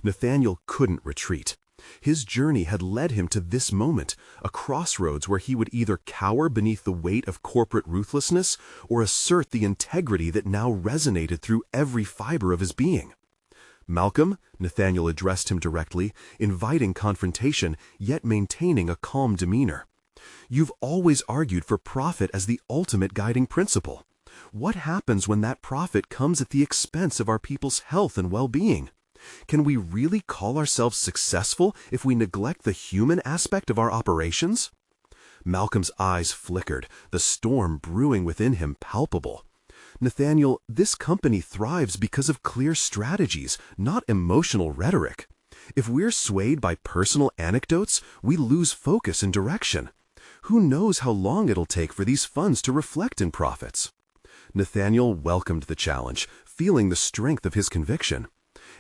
Nathaniel couldn't retreat. His journey had led him to this moment, a crossroads where he would either cower beneath the weight of corporate ruthlessness or assert the integrity that now resonated through every fiber of his being. "Malcolm," Nathaniel addressed him directly, inviting confrontation, yet maintaining a calm demeanor. "You've always argued for profit as the ultimate guiding principle. What happens when that profit comes at the expense of our people's health and well-being? Can we really call ourselves successful if we neglect the human aspect of our operations?" Malcolm's eyes flickered, the storm brewing within him palpable. "Nathaniel, this company thrives because of clear strategies, not emotional rhetoric. If we're swayed by personal anecdotes, we lose focus and direction. Who knows how long it'll take for these funds to reflect in profits?" Nathaniel welcomed the challenge, feeling the strength of his conviction.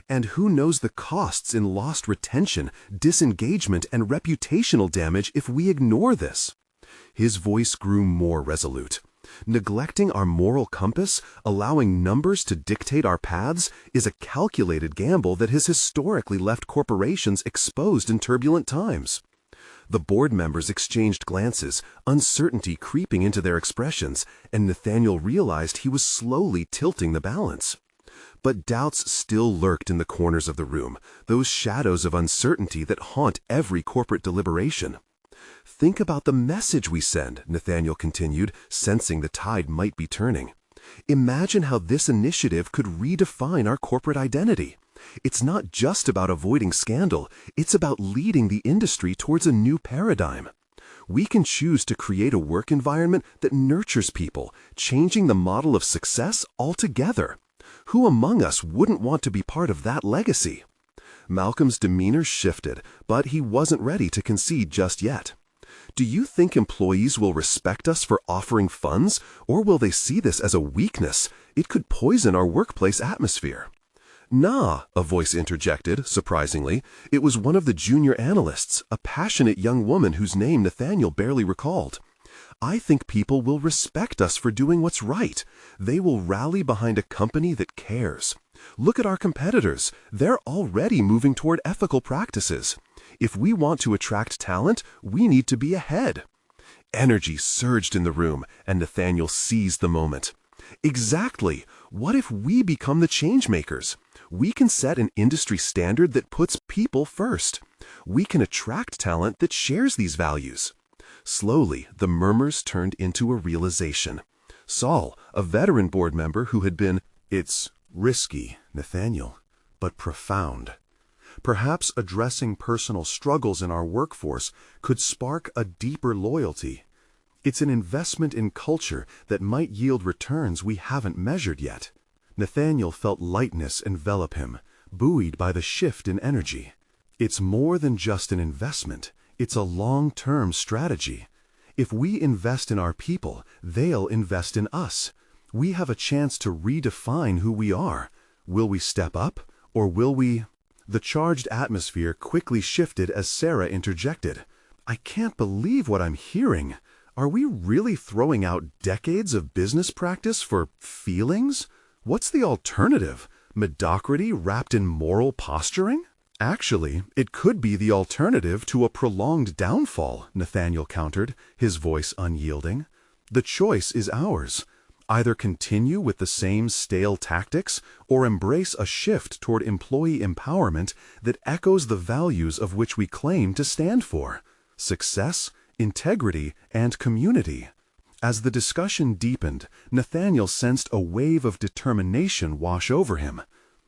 "And who knows the costs in lost retention, disengagement, and reputational damage if we ignore this?" His voice grew more resolute. "Neglecting our moral compass, allowing numbers to dictate our paths, is a calculated gamble that has historically left corporations exposed in turbulent times." The board members exchanged glances, uncertainty creeping into their expressions, and Nathaniel realized he was slowly tilting the balance. But doubts still lurked in the corners of the room, those shadows of uncertainty that haunt every corporate deliberation. "Think about the message we send," Nathaniel continued, sensing the tide might be turning. "Imagine how this initiative could redefine our corporate identity. It's not just about avoiding scandal, it's about leading the industry towards a new paradigm. We can choose to create a work environment that nurtures people, changing the model of success altogether. Who among us wouldn't want to be part of that legacy?" Malcolm's demeanor shifted, but he wasn't ready to concede just yet. "Do you think employees will respect us for offering funds, or will they see this as a weakness? It could poison our workplace atmosphere." "Nah," a voice interjected, surprisingly. It was one of the junior analysts, a passionate young woman whose name Nathaniel barely recalled. "I think people will respect us for doing what's right. They will rally behind a company that cares. Look at our competitors. They're already moving toward ethical practices. If we want to attract talent, we need to be ahead." Energy surged in the room, and Nathaniel seized the moment. "Exactly. What if we become the changemakers? We can set an industry standard that puts people first. We can attract talent that shares these values." Slowly, the murmurs turned into a realization. Saul, a veteran board member who had been, "It's risky, Nathaniel, but profound. Perhaps addressing personal struggles in our workforce could spark a deeper loyalty. It's an investment in culture that might yield returns we haven't measured yet." Nathaniel felt lightness envelop him, buoyed by the shift in energy. It's more than just an investment. It's a long-term strategy. If we invest in our people, they'll invest in us. We have a chance to redefine who we are. Will we step up, or will we... The charged atmosphere quickly shifted as Sarah interjected. "I can't believe what I'm hearing. Are we really throwing out decades of business practice for feelings? What's the alternative? Mediocrity wrapped in moral posturing? Actually, it could be the alternative to a prolonged downfall, Nathaniel countered, his voice unyielding. The choice is ours. Either continue with the same stale tactics or embrace a shift toward employee empowerment that echoes the values of which we claim to stand for: success, integrity, and community. As the discussion deepened, Nathaniel sensed a wave of determination wash over him.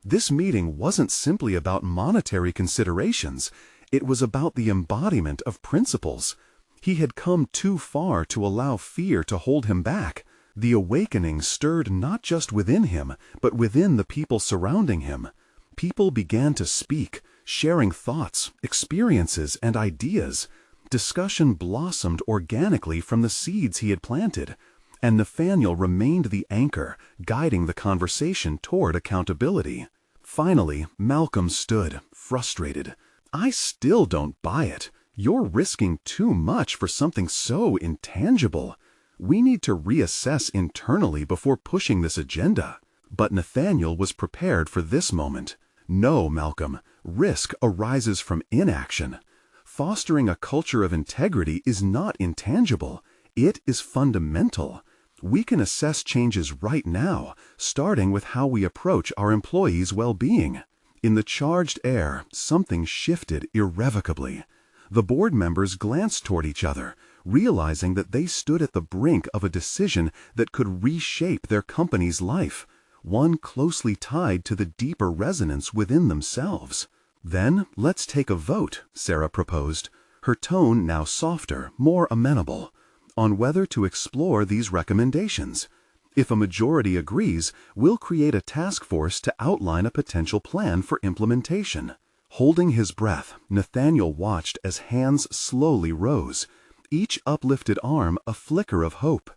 This meeting wasn't simply about monetary considerations. It was about the embodiment of principles. He had come too far to allow fear to hold him back. The awakening stirred not just within him, but within the people surrounding him. People began to speak, sharing thoughts, experiences, and ideas. Discussion blossomed organically from the seeds he had planted, and Nathaniel remained the anchor, guiding the conversation toward accountability. Finally, Malcolm stood, frustrated. "I still don't buy it. You're risking too much for something so intangible. We need to reassess internally before pushing this agenda." But Nathaniel was prepared for this moment. "No, Malcolm, risk arises from inaction. Fostering a culture of integrity is not intangible. It is fundamental. We can assess changes right now, starting with how we approach our employees' well-being." In the charged air, something shifted irrevocably. The board members glanced toward each other, realizing that they stood at the brink of a decision that could reshape their company's life, one closely tied to the deeper resonance within themselves. "Then let's take a vote," Sarah proposed, her tone now softer, more amenable, "on whether to explore these recommendations. If a majority agrees, we'll create a task force to outline a potential plan for implementation." Holding his breath, Nathaniel watched as hands slowly rose, each uplifted arm a flicker of hope.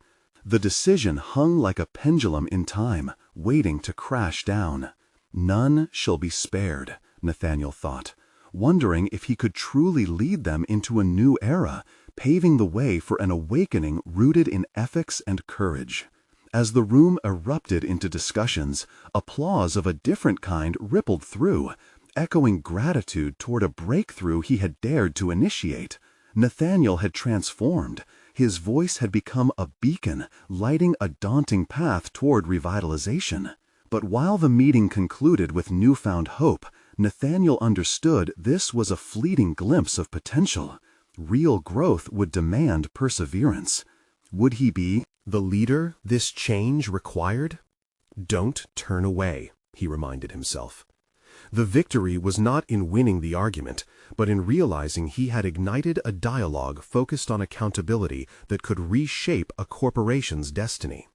The decision hung like a pendulum in time, waiting to crash down. None shall be spared, Nathaniel thought, wondering if he could truly lead them into a new era, paving the way for an awakening rooted in ethics and courage. As the room erupted into discussions, applause of a different kind rippled through, echoing gratitude toward a breakthrough he had dared to initiate. Nathaniel had transformed. His voice had become a beacon, lighting a daunting path toward revitalization. But while the meeting concluded with newfound hope, Nathaniel understood this was a fleeting glimpse of potential. Real growth would demand perseverance. Would he be The leader this change required? Don't turn away, he reminded himself. The victory was not in winning the argument, but in realizing he had ignited a dialogue focused on accountability that could reshape a corporation's destiny.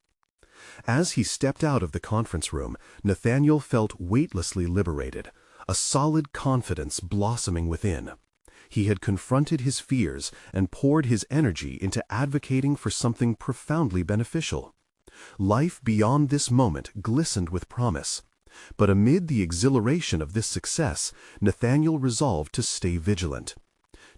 As he stepped out of the conference room, Nathaniel felt weightlessly liberated, a solid confidence blossoming within. He had confronted his fears and poured his energy into advocating for something profoundly beneficial. Life beyond this moment glistened with promise. But amid the exhilaration of this success, Nathaniel resolved to stay vigilant.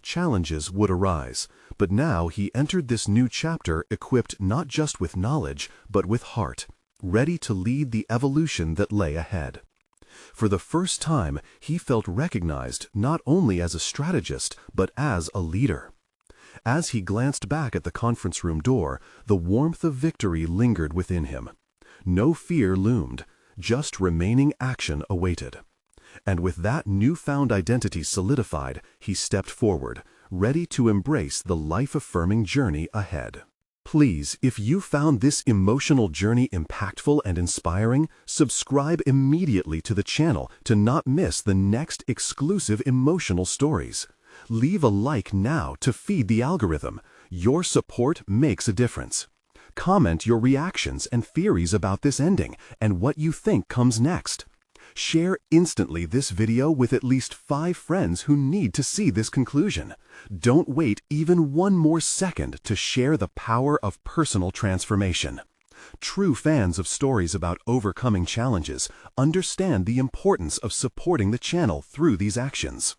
Challenges would arise, but now he entered this new chapter equipped not just with knowledge, but with heart, ready to lead the evolution that lay ahead. For the first time, he felt recognized not only as a strategist, but as a leader. As he glanced back at the conference room door, the warmth of victory lingered within him. No fear loomed, just remaining action awaited. And with that newfound identity solidified, he stepped forward, ready to embrace the life-affirming journey ahead. Please, if you found this emotional journey impactful and inspiring, subscribe immediately to the channel to not miss the next exclusive emotional stories. Leave a like now to feed the algorithm. Your support makes a difference. Comment your reactions and theories about this ending and what you think comes next. Share instantly this video with at least 5 friends who need to see this conclusion. Don't wait even one more second to share the power of personal transformation. True fans of stories about overcoming challenges understand the importance of supporting the channel through these actions.